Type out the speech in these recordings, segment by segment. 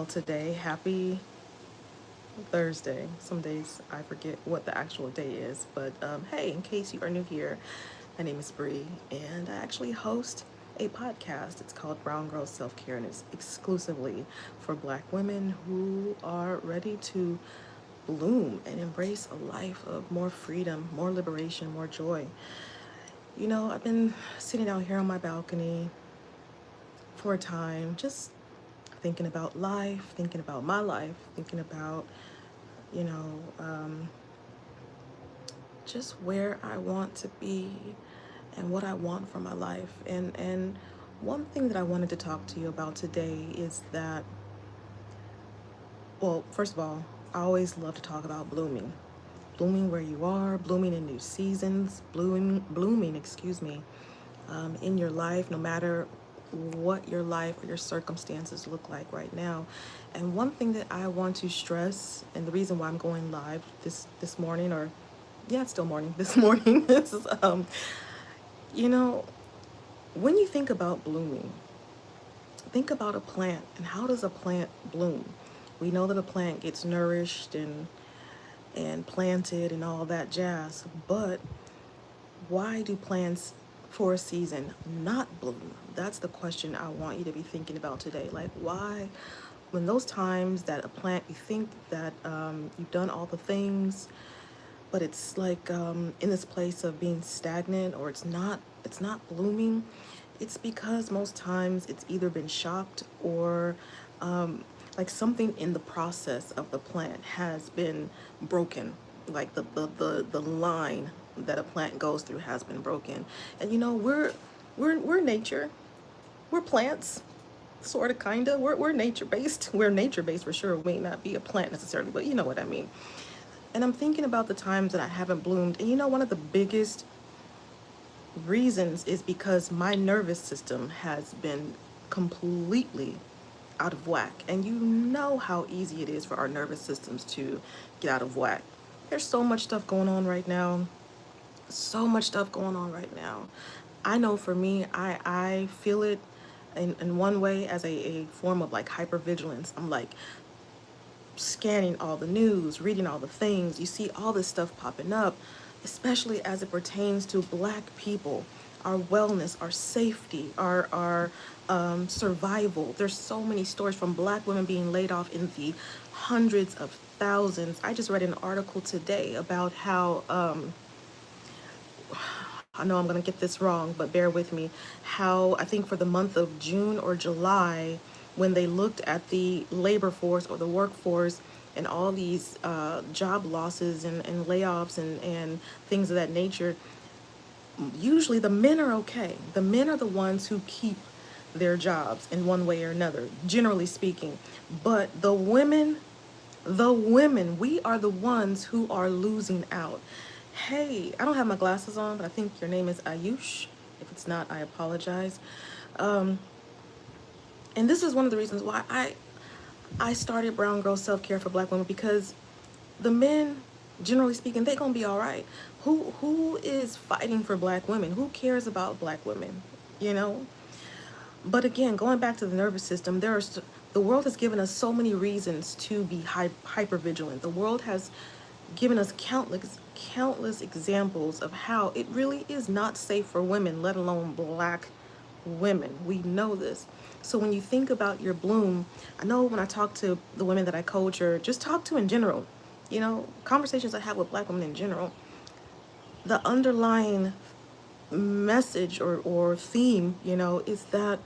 Today, happy Thursday. Some days I forget what the actual day is, but hey, in case you are new here, my name is Bree, and I actually host a podcast. It's called Brown Girl Self Care, and it's exclusively for Black women who are ready to bloom and embrace a life of more freedom, more liberation, more joy. I've been sitting out here on my balcony for a time, just thinking about life, thinking about my life, thinking about, you know, um, just where I want to be and what I want for my life. And one thing that I wanted to talk to you about today is that, well, first of all, I always love to talk about blooming. Blooming where you are, blooming in new seasons, blooming, in your life, no matter what your life or your circumstances look like right now. And one thing that I want to stress, and the reason why I'm going live this morning, or yeah, it's still morning. This morning is, you know, when you think about blooming, think about a plant and how does a plant bloom? We know that a plant gets nourished and planted and all that jazz, but why do plants for a season not bloom? That's the question I want you to be thinking about today. Like, why, when those times that a plant, you think that you've done all the things, but it's like in this place of being stagnant, or it's not blooming. It's because most times it's either been shocked, or like something in the process of the plant has been broken, like the line that a plant goes through has been broken. And we're nature, we're plants, sort of, kind of. We're nature based. We're nature based for sure. We may not be a plant necessarily, but you know what I mean. And I'm thinking about the times that I haven't bloomed. And one of the biggest reasons is because my nervous system has been completely out of whack. And you know how easy it is for our nervous systems to get out of whack. There's so much stuff going on right now. So much stuff going on right now. I know for me, I feel it in one way as a form of like hypervigilance. I'm like scanning all the news, reading all the things. You see all this stuff popping up, especially as it pertains to Black people, our wellness, our safety, our survival. There's so many stories from Black women being laid off in the hundreds of thousands. I just read an article today about how I know I'm going to get this wrong, but bear with me. How I think for the month of June or July, when they looked at the labor force or the workforce and all these job losses and layoffs and things of that nature, usually the men are okay. The men are the ones who keep their jobs in one way or another, generally speaking. But the women, we are the ones who are losing out. Hey, I don't have my glasses on, but I think your name is Ayush. If it's not, I apologize. And this is one of the reasons why I started Brown Girl Self Care for Black women, because the men, generally speaking, they gonna be all right. Who is fighting for Black women? Who cares about Black women? You know. But again, going back to the nervous system, the world has given us so many reasons to be hyper vigilant. The world has given us countless examples of how it really is not safe for women, let alone Black women. We know this. So when you think about your bloom, I know when I talk to the women that I coach or just talk to in general, conversations I have with Black women in general, the underlying message or theme, is that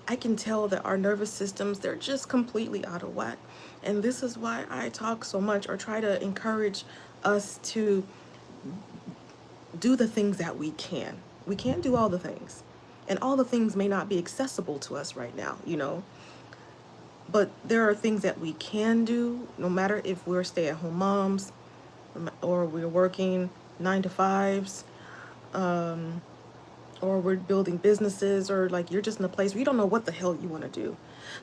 I can tell that our nervous systems, they're just completely out of whack. And this is why I talk so much or try to encourage us to do the things that we can. We can't do all the things. And all the things may not be accessible to us right now. But there are things that we can do, no matter if we're stay-at-home moms or we're working 9 to 5s, or we're building businesses, or like you're just in a place where you don't know what the hell you want to do,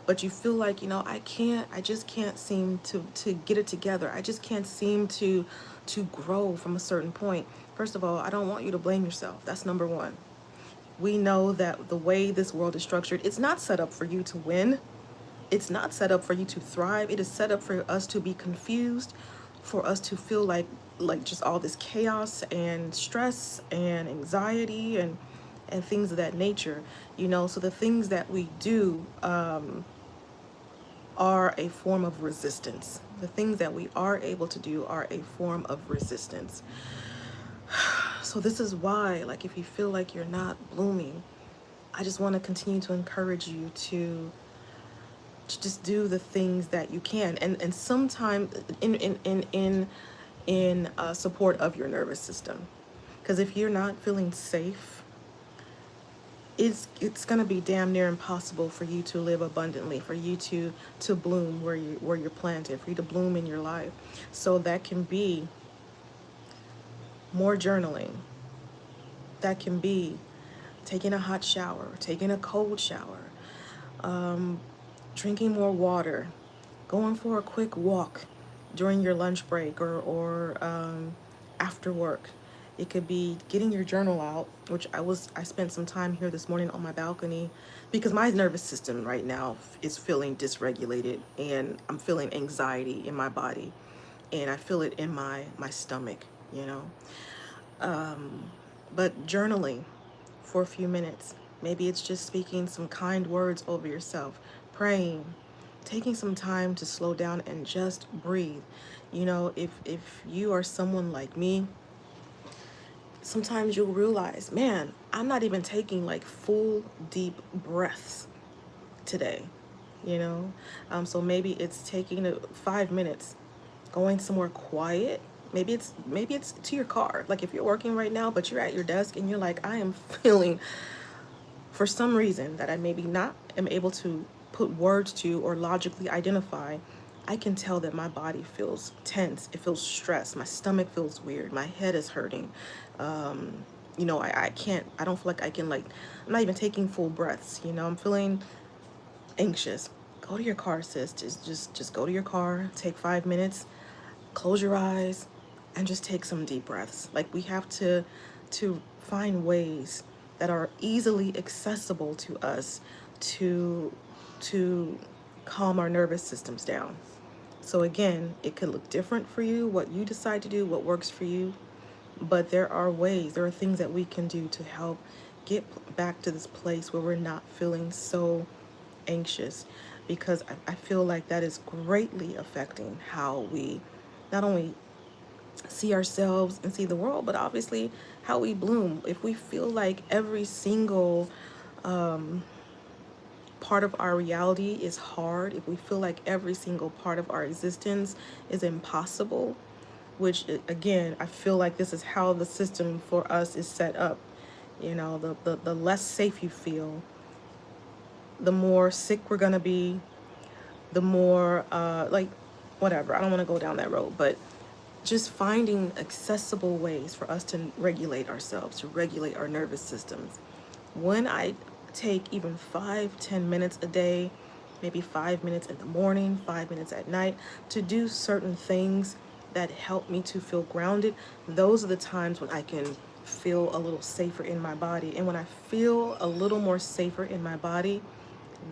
but you feel like, I just can't seem to get it together. I just can't seem to grow from a certain point. First of all, I don't want you to blame yourself. That's number one. We know that the way this world is structured, it's not set up for you to win. It's not set up for you to thrive. It is set up for us to be confused, for us to feel like just all this chaos and stress and anxiety and things of that nature, you know. So the things that we do are a form of resistance. The things that we are able to do are a form of resistance. So this is why, like, if you feel like you're not blooming, I just want to continue to encourage you to just do the things that you can, and sometimes in support of your nervous system, because if you're not feeling safe, it's gonna be damn near impossible for you to live abundantly, for you to bloom where you're planted, for you to bloom in your life. So that can be more journaling. That can be taking a hot shower, taking a cold shower, drinking more water, going for a quick walk during your lunch break or after work. It could be getting your journal out, which I spent some time here this morning on my balcony because my nervous system right now is feeling dysregulated and I'm feeling anxiety in my body and I feel it in my stomach, you know. But journaling for a few minutes. Maybe it's just speaking some kind words over yourself, praying, taking some time to slow down and just breathe. You know, if you are someone like me, sometimes you'll realize, man, I'm not even taking like full deep breaths today, you know. So maybe it's taking 5 minutes, going somewhere quiet. Maybe it's to your car. Like if you're working right now, but you're at your desk and you're like, I am feeling for some reason that I maybe not am able to put words to or logically identify. I can tell that my body feels tense. It feels stressed. My stomach feels weird. My head is hurting. You know, I don't feel like I can, like, I'm not even taking full breaths. You know, I'm feeling anxious. Go to your car, sis. Just go to your car. Take 5 minutes. Close your eyes and just take some deep breaths. Like we have to find ways that are easily accessible to us to to calm our nervous systems down. So again, it could look different for you, what you decide to do, what works for you, but there are ways, there are things that we can do to help get back to this place where we're not feeling so anxious, because I feel like that is greatly affecting how we not only see ourselves and see the world, but obviously how we bloom. If we feel like every single part of our reality is hard, if we feel like every single part of our existence is impossible, which again, I feel like this is how the system for us is set up. You know, the less safe you feel, the more sick we're gonna be, the more like whatever. I don't want to go down that road, but just finding accessible ways for us to regulate ourselves, to regulate our nervous systems. When I take even 5-10 minutes a day, maybe 5 minutes in the morning, 5 minutes at night, to do certain things that help me to feel grounded, those are the times when I can feel a little safer in my body. And when I feel a little more safer in my body,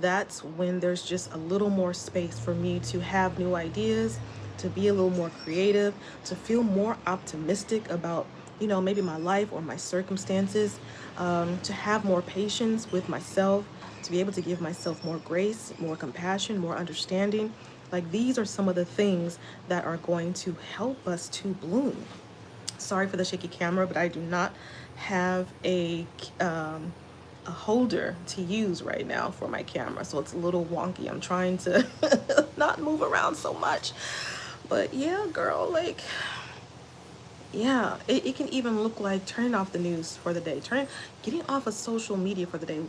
that's when there's just a little more space for me to have new ideas, to be a little more creative, to feel more optimistic about, you know, maybe my life or my circumstances, to have more patience with myself, to be able to give myself more grace, more compassion, more understanding. Like these are some of the things that are going to help us to bloom. Sorry for the shaky camera, but I do not have a holder to use right now for my camera, so it's a little wonky. I'm trying to not move around so much. But yeah, girl, like, yeah, it can even look like turning off the news for the day, getting off of social media for the day.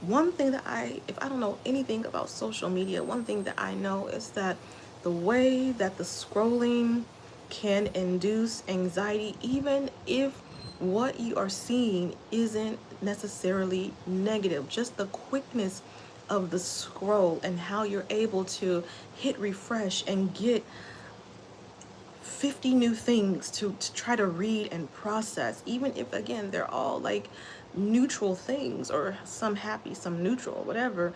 One thing that if I don't know anything about social media, one thing that I know is that the way that the scrolling can induce anxiety, even if what you are seeing isn't necessarily negative, just the quickness of the scroll and how you're able to hit refresh and get 50 new things to try to read and process, even if again they're all like neutral things, or some happy, some neutral, whatever.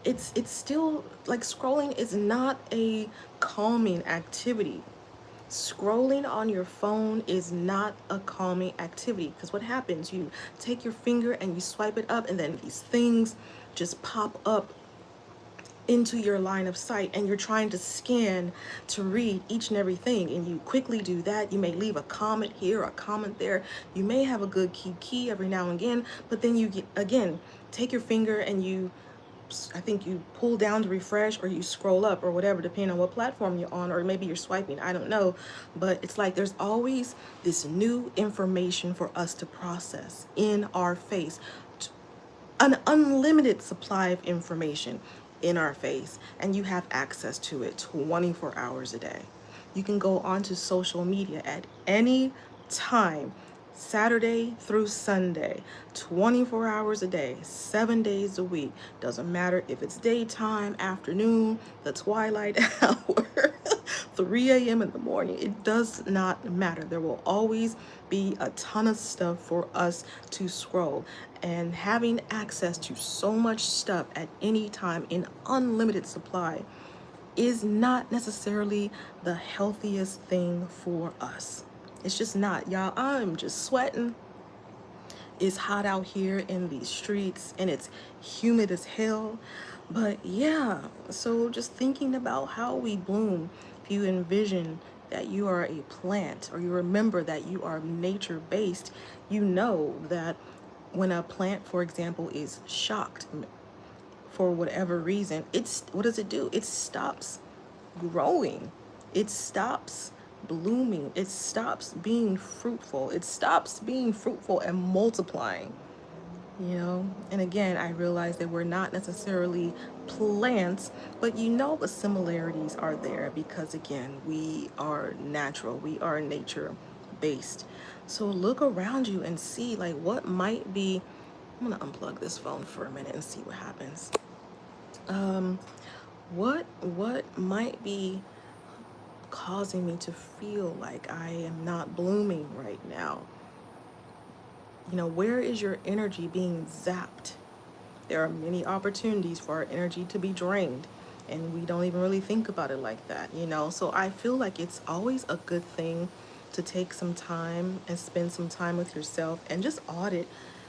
it's still like scrolling is not a calming activity. Scrolling on your phone is not a calming activity, because what happens, you take your finger and you swipe it up, and then these things just pop up into your line of sight, and you're trying to scan to read each and everything, and you quickly do that. You may leave a comment here, a comment there. You may have a good key every now and again, but then you get, again, take your finger and you, I think you pull down to refresh, or you scroll up, or whatever, depending on what platform you're on, or maybe you're swiping, I don't know. But it's like there's always this new information for us to process in our face, an unlimited supply of information in our face, and you have access to it 24 hours a day. You can go onto social media at any time, Saturday through Sunday, 24 hours a day, 7 days a week. Doesn't matter if it's daytime, afternoon, the twilight hour, 3 a.m. in the morning. It does not matter. There will always be a ton of stuff for us to scroll. And having access to so much stuff at any time in unlimited supply is not necessarily the healthiest thing for us. It's just not. Y'all, I'm just sweating. It's hot out here in these streets, and it's humid as hell. But yeah, so just thinking about how we bloom, if you envision that you are a plant, or you remember that you are nature based, you know that when a plant, for example, is shocked for whatever reason, it's, what does it do? It stops growing. It stops blooming. It stops being fruitful. It stops being fruitful and multiplying. You know, and again, I realize that we're not necessarily plants, but you know the similarities are there, because again, we are natural, we are nature based. So look around you and see like what might be, I'm gonna unplug this phone for a minute and see what happens. What might be causing me to feel like I am not blooming right now? You know, where is your energy being zapped? There are many opportunities for our energy to be drained, and we don't even really think about it like that, you know? So I feel like it's always a good thing to take some time and spend some time with yourself and just audit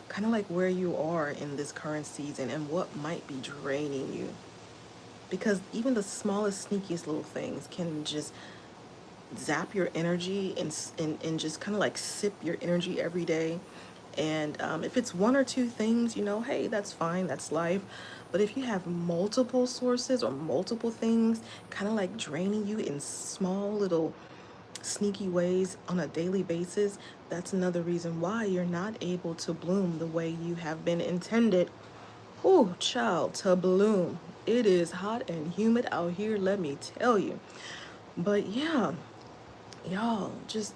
kind of like where you are in this current season and what might be draining you. Because even the smallest, sneakiest little things can just zap your energy, and just kind of like sip your energy every day. And if it's one or two things, you know, hey, that's fine, that's life. But if you have multiple sources or multiple things kind of like draining you in small little sneaky ways on a daily basis, that's another reason why you're not able to bloom the way you have been intended. Oh, child, to bloom. It is hot and humid out here, let me tell you. But yeah, y'all, just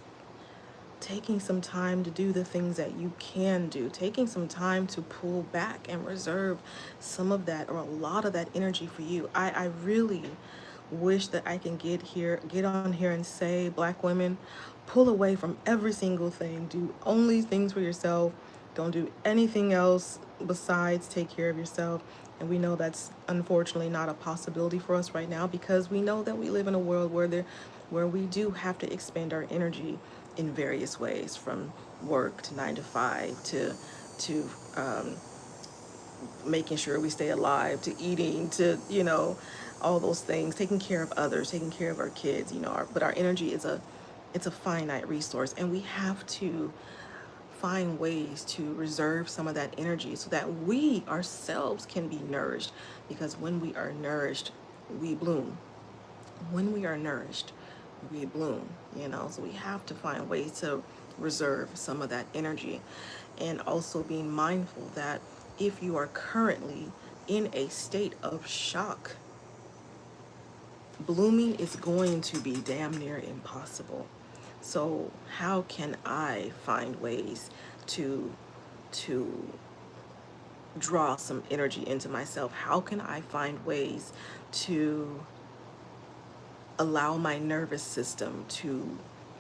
taking some time to do the things that you can do, taking some time to pull back and reserve some of that, or a lot of that energy for you. I really wish that I can get on here and say, Black women, pull away from every single thing. Do only things for yourself. Don't do anything else besides take care of yourself. And we know that's unfortunately not a possibility for us right now, because we know that we live in a world where we do have to expend our energy in various ways, from work to 9 to 5 to making sure we stay alive, to eating, to, you know, all those things, taking care of others, taking care of our kids, you know. But our energy is it's a finite resource, and we have to find ways to reserve some of that energy so that we ourselves can be nourished. Because when we are nourished, we bloom. When we are nourished, we bloom, you know. So we have to find ways to reserve some of that energy, and also being mindful that if you are currently in a state of shock, blooming is going to be damn near impossible. So how can I find ways to to draw some energy into myself? How can I find ways to allow my nervous system to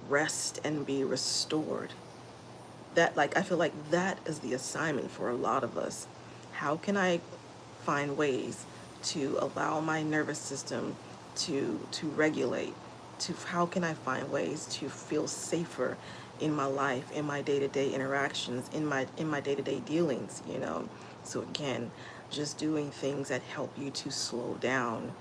rest and be restored? That, like, I feel like that is the assignment for a lot of us. How can I find ways to allow my nervous system to regulate, to how can I find ways to feel safer in my life, in my day-to-day interactions, in my day-to-day dealings, you know. So again, just doing things that help you to slow down.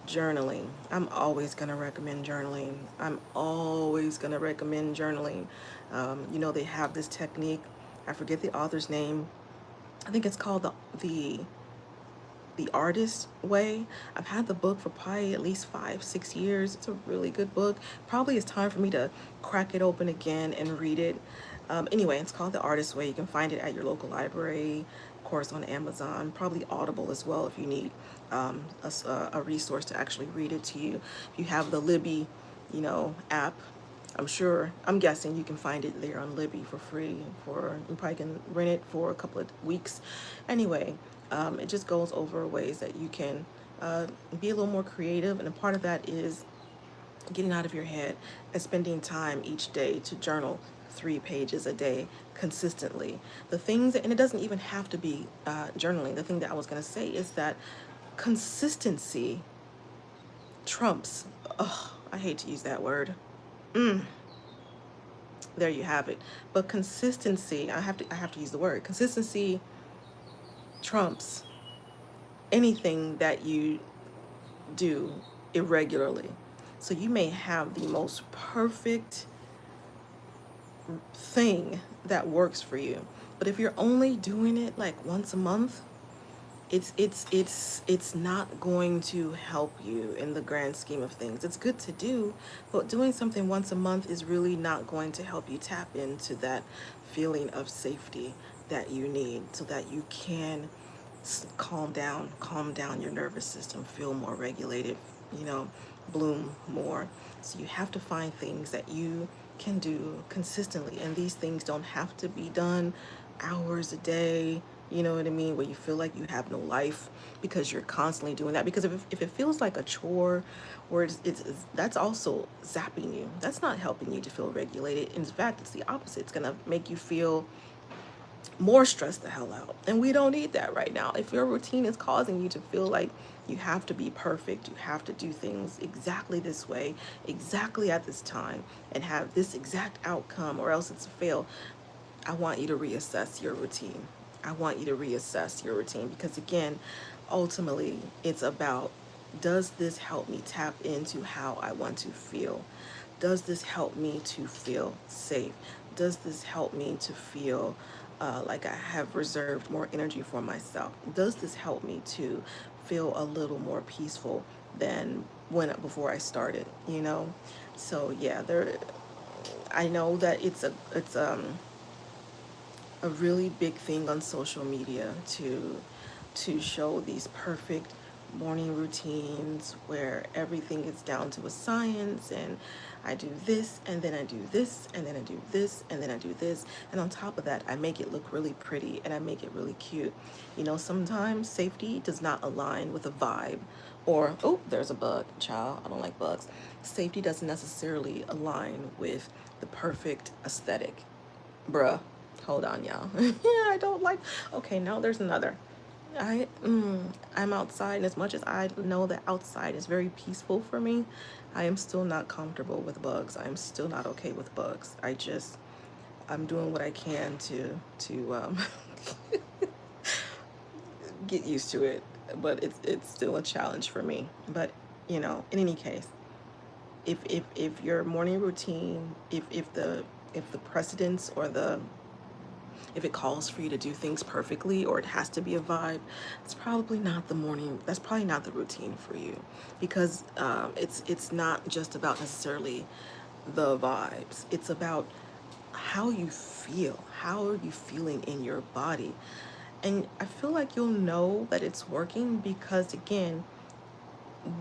Journaling. I'm always going to recommend journaling. I'm always going to recommend journaling. You know, they have this technique. I forget the author's name. I think it's called the artist way. I've had the book for probably at least 5, 6 years. It's a really good book. Probably it's time for me to crack it open again and read it. Anyway, it's called The Artist Way. You can find it at your local library, of course on Amazon, probably Audible as well if you need a resource to actually read it to you. If you have the Libby, you know, app, I'm guessing you can find it there on Libby for free. You probably can rent it for a couple of weeks. Anyway, it just goes over ways that you can be a little more creative, and a part of that is getting out of your head and spending time each day to journal 3 pages a day consistently. The things, and it doesn't even have to be journaling. The thing that I was going to say is that consistency trumps, oh, I hate to use that word. There you have it. But consistency, I have to use the word. Consistency trumps anything that you do irregularly. So you may have the most perfect thing that works for you, but if you're only doing it like once a month, it's not going to help you in the grand scheme of things. It's good to do, but doing something once a month is really not going to help you tap into that feeling of safety that you need so that you can calm down your nervous system, feel more regulated, you know, bloom more. So you have to find things that you can do consistently, and these things don't have to be done hours a day, you know what I mean, where you feel like you have no life because you're constantly doing that. Because if it feels like a chore, or it's that's also zapping you, that's not helping you to feel regulated. In fact, it's the opposite. It's gonna make you feel more stressed the hell out. And we don't need that right now. If your routine is causing you to feel like you have to be perfect, you have to do things exactly this way, exactly at this time, and have this exact outcome, or else it's a fail, I want you to reassess your routine. I want you to reassess your routine, because again, ultimately, it's about, does this help me tap into how I want to feel? Does this help me to feel safe? Does this help me to feel like I have reserved more energy for myself? Does this help me to feel a little more peaceful than before I started? You know, so yeah, I know that it's a really big thing on social media to show these perfect morning routines where everything is down to a science, and I do this and then I do this and then I do this and then I do this, and on top of that I make it look really pretty and I make it really cute. You know, sometimes safety does not align with a vibe, or oh, there's a bug, child, I don't like bugs. Safety doesn't necessarily align with the perfect aesthetic. Bruh, hold on, y'all. Yeah, I don't like. Okay, now there's another. I'm outside, and as much as I know that outside is very peaceful for me, I am still not comfortable with bugs. I am still not okay with bugs. I'm doing what I can to get used to it, but it's still a challenge for me. But you know, in any case, if your morning routine, if the precedence, or the if it calls for you to do things perfectly, or it has to be a vibe, that's probably not the routine for you, because it's not just about necessarily the vibes. It's about how you feel. How are you feeling in your body? And I feel like you'll know that it's working because, again,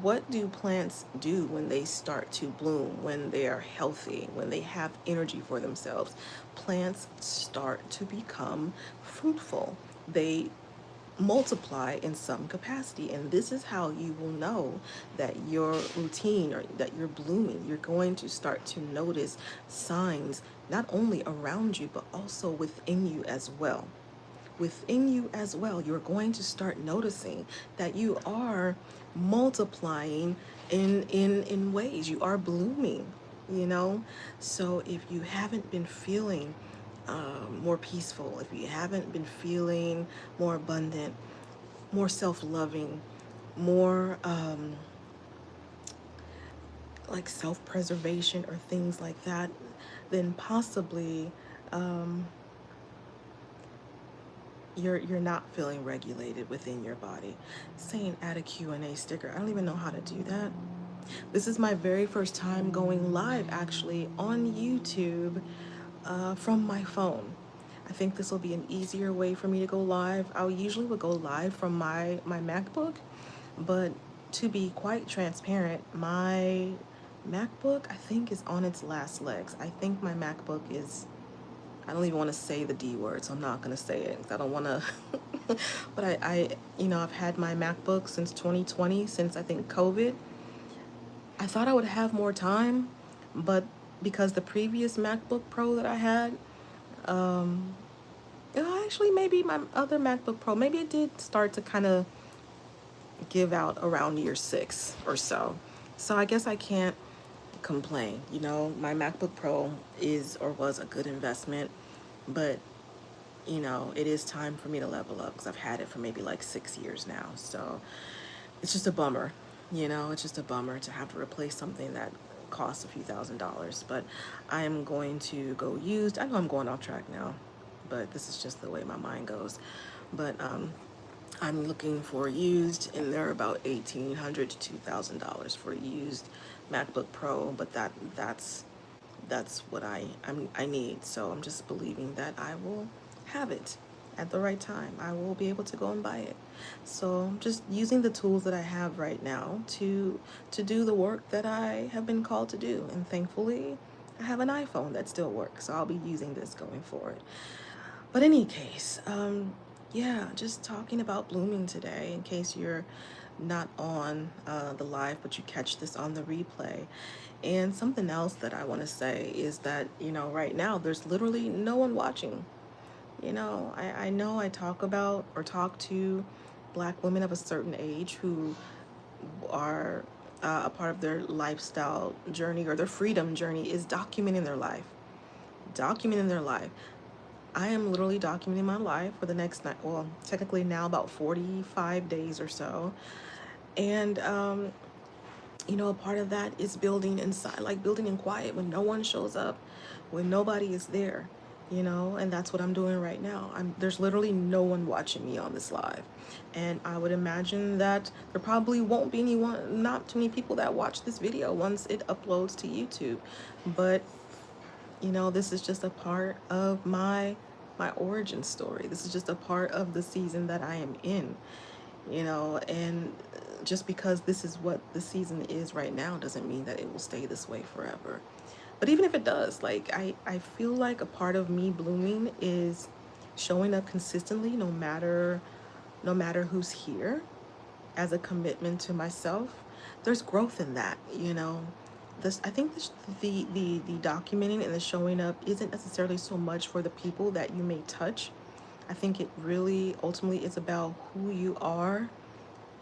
what do plants do when they start to bloom, when they are healthy, when they have energy for themselves? Plants start to become fruitful. They multiply in some capacity, and this is how you will know that your routine, or that you're blooming. You're going to start to notice signs not only around you but also within you as well. within you as well, you're going to start noticing that you are multiplying in ways. You are blooming, you know? So if you haven't been feeling more peaceful, if you haven't been feeling more abundant, more self-loving, more like self-preservation or things like that, then possibly you're not feeling regulated within your body. Saying add a Q&A sticker. I don't even know how to do that. This is my very first time going live actually on YouTube from my phone. I think this will be an easier way for me to go live. I usually would go live from my MacBook, but to be quite transparent, my MacBook I think is on its last legs. I think my MacBook is, I don't even want to say the D word, so I'm not going to say it 'cause I don't want to. But I've had my MacBook since 2020, since I think COVID. I thought I would have more time, but because the previous MacBook Pro that I had, actually maybe my other MacBook Pro, maybe it did start to kind of give out around year 6 or so. So I guess I can't complain. My MacBook Pro is or was a good investment, but it is time for me to level up because I've had it for maybe like 6 years now. So it's just a bummer, it's just a bummer to have to replace something that costs a few $1,000s. But I am going to go used. I know I'm going off track now, but this is just the way my mind goes. But I'm looking for used, and they're about $1,800 to $2,000 for a used MacBook Pro. But that's what I need. So I'm just believing that I will have it at the right time. I will be able to go and buy it. So I'm just using the tools that I have right now to do the work that I have been called to do. And thankfully, I have an iPhone that still works. So I'll be using this going forward. But in any case, yeah, just talking about blooming today in case you're not on the live, but you catch this on the replay. And something else that I want to say is that, right now there's literally no one watching. I know I talk about or talk to Black women of a certain age who are a part of their lifestyle journey or their freedom journey is documenting their life. Documenting their life. I am literally documenting my life for the next night. Well, technically now about 45 days or so. And, a part of that is building inside, like building in quiet when no one shows up, when nobody is there, and that's what I'm doing right now. There's literally no one watching me on this live. And I would imagine that there probably won't be not too many people that watch this video once it uploads to YouTube. But this is just a part of my origin story. This is just a part of the season that I am in, and just because this is what the season is right now doesn't mean that it will stay this way forever. But even if it does, like I feel like a part of me blooming is showing up consistently no matter who's here, as a commitment to myself. There's growth in that, I think the documenting and the showing up isn't necessarily so much for the people that you may touch. I think it really ultimately is about who you are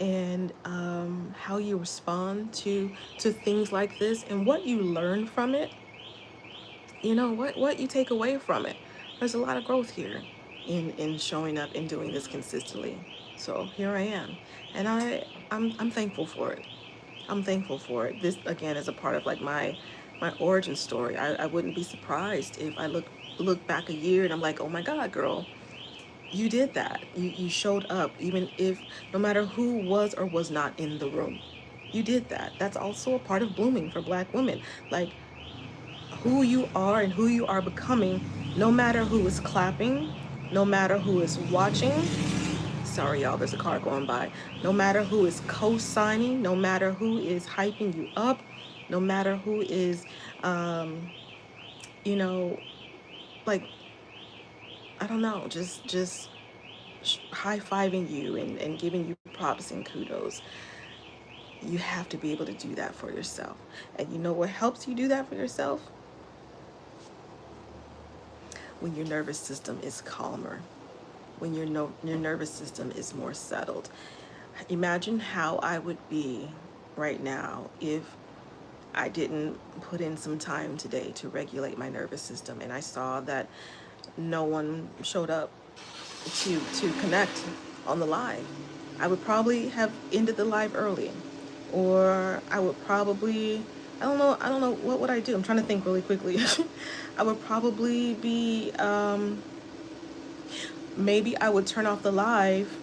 and how you respond to things like this and what you learn from it. What you take away from it. There's a lot of growth here in showing up and doing this consistently. So here I am, and I'm thankful for it. I'm thankful for it. This again is a part of like my origin story. I wouldn't be surprised if I look back a year and I'm like, oh my God, girl, you did that. You showed up, even if no matter who was or was not in the room. You did that. That's also a part of blooming for Black women. Like who you are and who you are becoming, no matter who is clapping, no matter who is watching. Sorry, y'all, there's a car going by. No matter who is co-signing, no matter who is hyping you up, no matter who is, like, I don't know, just high-fiving you and giving you props and kudos. You have to be able to do that for yourself. And you know what helps you do that for yourself? When your nervous system is calmer. when your nervous system is more settled. Imagine how I would be right now if I didn't put in some time today to regulate my nervous system, and I saw that no one showed up to connect on the live. I would probably have ended the live early, or I would probably, I don't know what would I do. I'm trying to think really quickly. I would probably be maybe I would turn off the live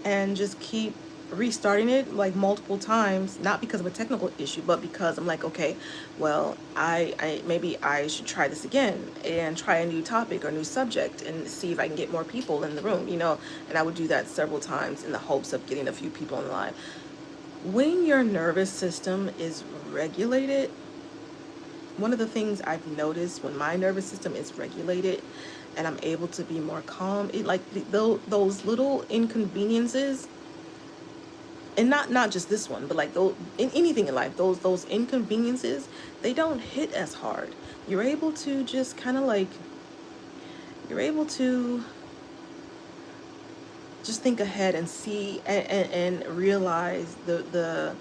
and just keep restarting it like multiple times, not because of a technical issue, but because I'm like, okay, well, I maybe I should try this again and try a new topic or new subject and see if I can get more people in the room, you know. And I would do that several times in the hopes of getting a few people in line. When your nervous system is regulated, one of the things I've noticed when my nervous system is regulated and I'm able to be more calm, it like those little inconveniences, and not just this one, but like those in anything in life, those inconveniences, they don't hit as hard. You're able to just kind of like, you're able to just think ahead and see and realize the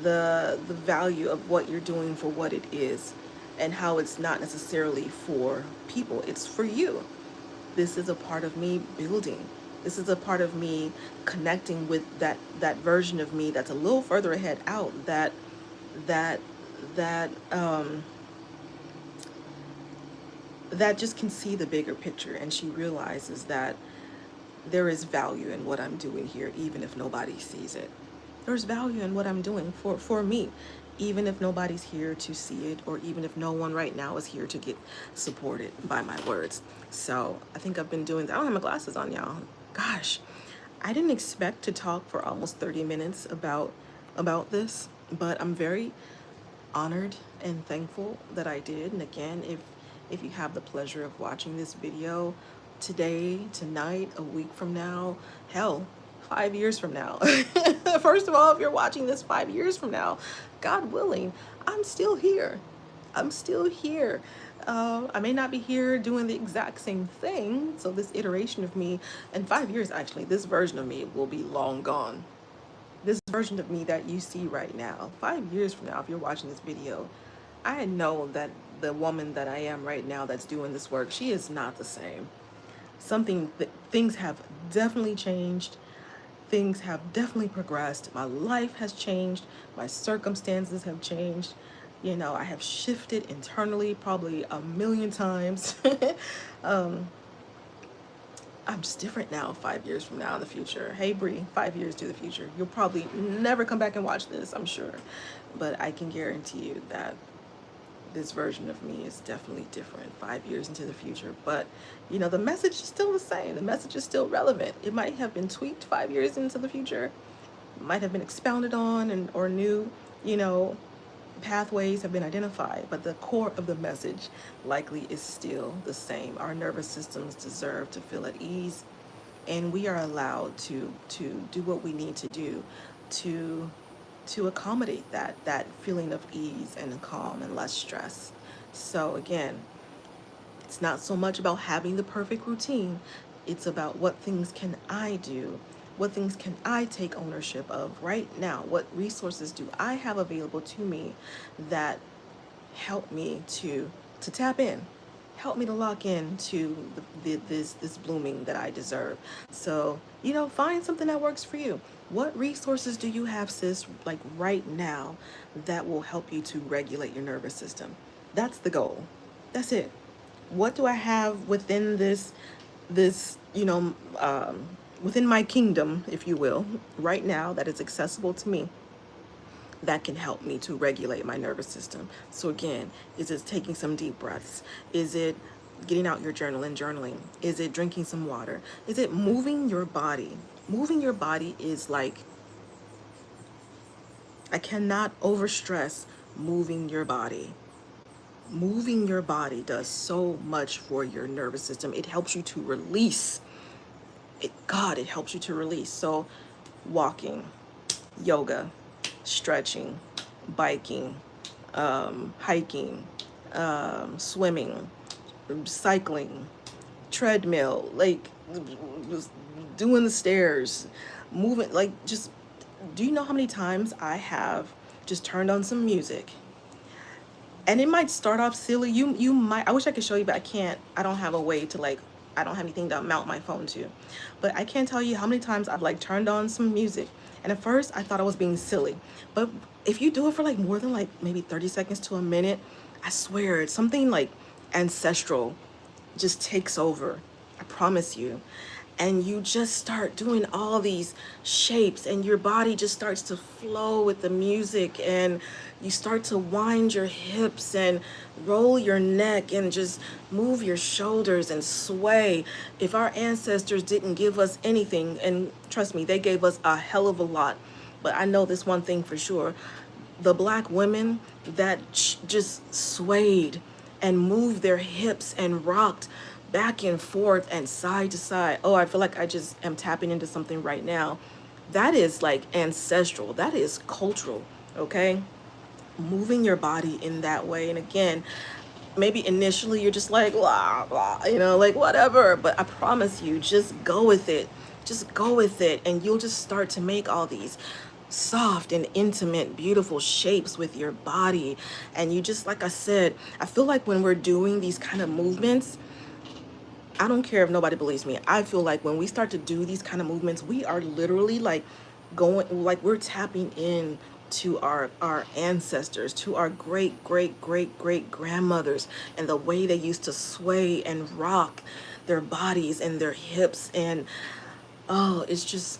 value of what you're doing for what it is, and how it's not necessarily for people, it's for you. This is a part of me building. This is a part of me connecting with that version of me that's a little further ahead out, that that um that just can see the bigger picture, and she realizes that there is value in what I'm doing here, even if nobody sees it. There's value in what I'm doing for me, even if nobody's here to see it, or even if no one right now is here to get supported by my words. So I think I've been doing that. I don't have my glasses on, y'all. Gosh, I didn't expect to talk for almost 30 minutes about this, but I'm very honored and thankful that I did. And again, if you have the pleasure of watching this video today, tonight, a week from now, hell, 5 years from now. First of all, if you're watching this 5 years from now, God willing, I'm still here. I'm still here. I may not be here doing the exact same thing. So this iteration of me, in 5 years, actually, this version of me will be long gone. This version of me that you see right now, 5 years from now, if you're watching this video, I know that the woman that I am right now that's doing this work, she is not the same. Things have definitely changed. Things have definitely progressed. My life has changed. My circumstances have changed. You know, I have shifted internally probably a million times. I'm just different now 5 years from now in the future. Hey, Bree, 5 years to the future. You'll probably never come back and watch this, I'm sure. But I can guarantee you that this version of me is definitely different 5 years into the future. But, you know, the message is still the same. The message is still relevant. It might have been tweaked 5 years into the future, might have been expounded on, and or new, you know, pathways have been identified, but the core of the message likely is still the same. Our nervous systems deserve to feel at ease, and we are allowed to do what we need to do to accommodate that feeling of ease and calm and less stress. So again, it's not so much about having the perfect routine. It's about what things can I do? What things can I take ownership of right now? What resources do I have available to me that help me to tap in, help me to lock in to this blooming that I deserve? So, you know, find something that works for you. What resources do you have, sis, like right now, that will help you to regulate your nervous system? That's the goal. That's it. What do I have within this, you know, within my kingdom, if you will, right now that is accessible to me, that can help me to regulate my nervous system? So again, is it taking some deep breaths? Is it getting out your journal and journaling? Is it drinking some water? Is it moving your body? Moving your body is like, I cannot overstress moving your body. Moving your body does so much for your nervous system. It helps you to release. It helps you to release. So walking, yoga, stretching, biking, hiking, swimming, cycling, treadmill, like just doing the stairs, moving, like just, do you know how many times I have just turned on some music? And it might start off silly. You might, I wish I could show you, but I can't. I don't have a way to like, I don't have anything to mount my phone to. But I can't tell you how many times I've like turned on some music. And at first I thought I was being silly. But if you do it for like more than like maybe 30 seconds to a minute, I swear it's something like ancestral just takes over. I promise you. And you just start doing all these shapes, and your body just starts to flow with the music, and you start to wind your hips and roll your neck and just move your shoulders and sway. If our ancestors didn't give us anything, and trust me, they gave us a hell of a lot, but I know this one thing for sure: the black women that just swayed and moved their hips and rocked back and forth and side to side. Oh, I feel like I just am tapping into something right now. That is like ancestral. That is cultural, okay? Moving your body in that way. And again, maybe initially you're just like, blah, blah, you know, like whatever. But I promise you, just go with it. Just go with it. And you'll just start to make all these soft and intimate, beautiful shapes with your body. And you just, like I said, I feel like when we're doing these kind of movements, I don't care if nobody believes me. I feel like when we start to do these kind of movements, we are literally like going, like we're tapping in to our ancestors, to our great great great great grandmothers, and the way they used to sway and rock their bodies and their hips. And oh, it's just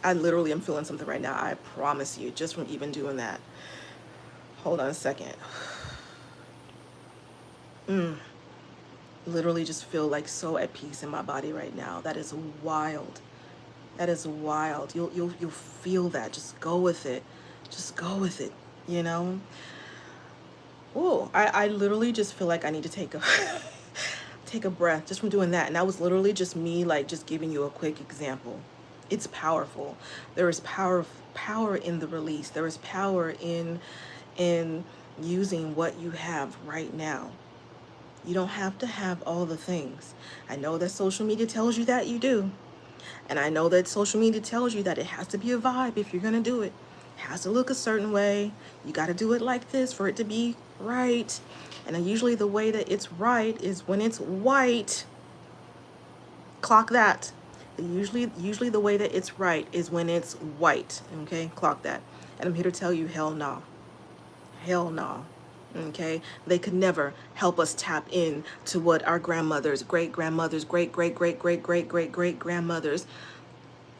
I literally am feeling something right now. I promise you, just from even doing that. Hold on a second. Literally just feel like so at peace in my body right now. That is wild. That is wild. You'll feel that. Just go with it. Just go with it, you know? Oh, I literally just feel like I need to take a take a breath just from doing that. And that was literally just me like just giving you a quick example. It's powerful. There is power in the release. There is power in using what you have right now. You don't have to have all the things. I know that social media tells you that you do. And I know that social media tells you that it has to be a vibe if you're going to do it. It has to look a certain way. You got to do it like this for it to be right. And usually the way that it's right is when it's white. Clock that. Usually the way that it's right is when it's white. Okay? Clock that. And I'm here to tell you, hell no. Hell no. Okay, they could never help us tap in to what our grandmothers, great grandmothers, great great great great great great great grandmothers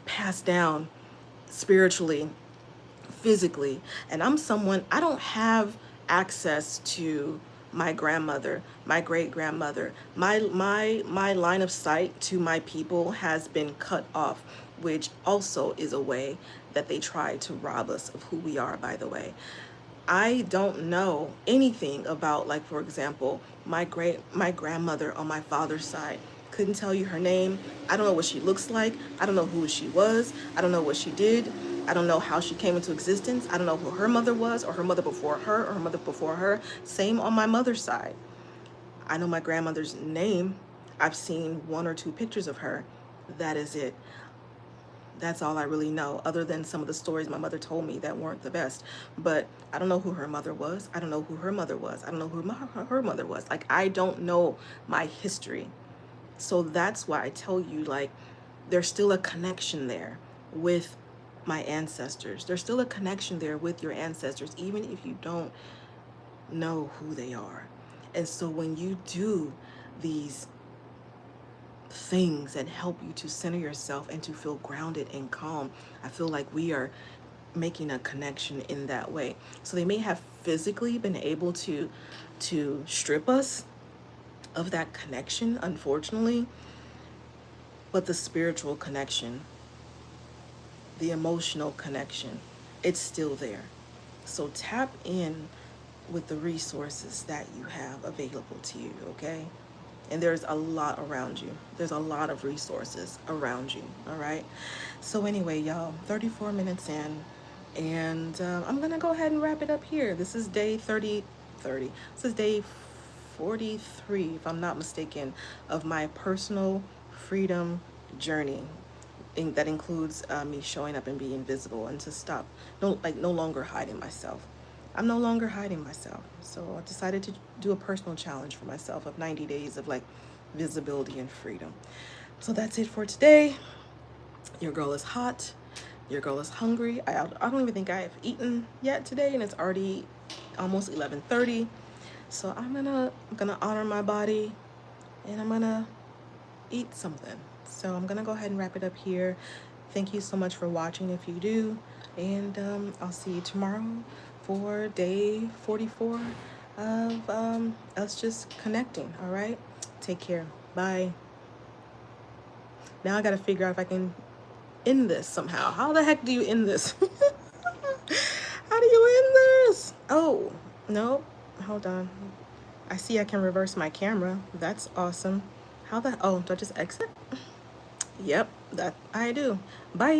passed down spiritually, physically. And I'm someone, I don't have access to my grandmother, my great grandmother. My line of sight to my people has been cut off, which also is a way that they try to rob us of who we are, by the way. I don't know anything about, like, for example, my grandmother on my father's side. Couldn't tell you her name. I don't know what she looks like. I don't know who she was. I don't know what she did. I don't know how she came into existence. I don't know who her mother was, or her mother before her, or her mother before her. Same on my mother's side. I know my grandmother's name. I've seen one or two pictures of her. That is it. That's all I really know, other than some of the stories my mother told me that weren't the best. But I don't know who her mother was. I don't know who her mother was. I don't know who her mother was. Like, I don't know my history. So that's why I tell you, like, there's still a connection there with my ancestors. There's still a connection there with your ancestors, even if you don't know who they are. And so when you do these things that help you to center yourself and to feel grounded and calm, I feel like we are making a connection in that way. So they may have physically been able to strip us of that connection, unfortunately, but the spiritual connection, the emotional connection, it's still there. So tap in with the resources that you have available to you, okay? And there's a lot around you. There's a lot of resources around you, all right? So anyway, y'all, 34 minutes in, and I'm gonna go ahead and wrap it up here. This is day 30. This is day 43, if I'm not mistaken, of my personal freedom journey. That includes me showing up and being visible, and to stop, no longer hiding myself. I'm no longer hiding myself. So I decided to do a personal challenge for myself of 90 days of like visibility and freedom. So that's it for today. Your girl is hot. Your girl is hungry. I don't even think I have eaten yet today, and it's already almost 11:30. So I'm gonna honor my body, and I'm gonna eat something. So I'm gonna go ahead and wrap it up here. Thank you so much for watching if you do, and I'll see you tomorrow for day 44 of us just connecting. All right, take care. Bye. Now I gotta figure out if I can end this somehow. How the heck do you end this? How do you end this? Oh, no, hold on. I see I can reverse my camera. That's awesome. How the, oh, do I just exit? Yep, that I do. Bye.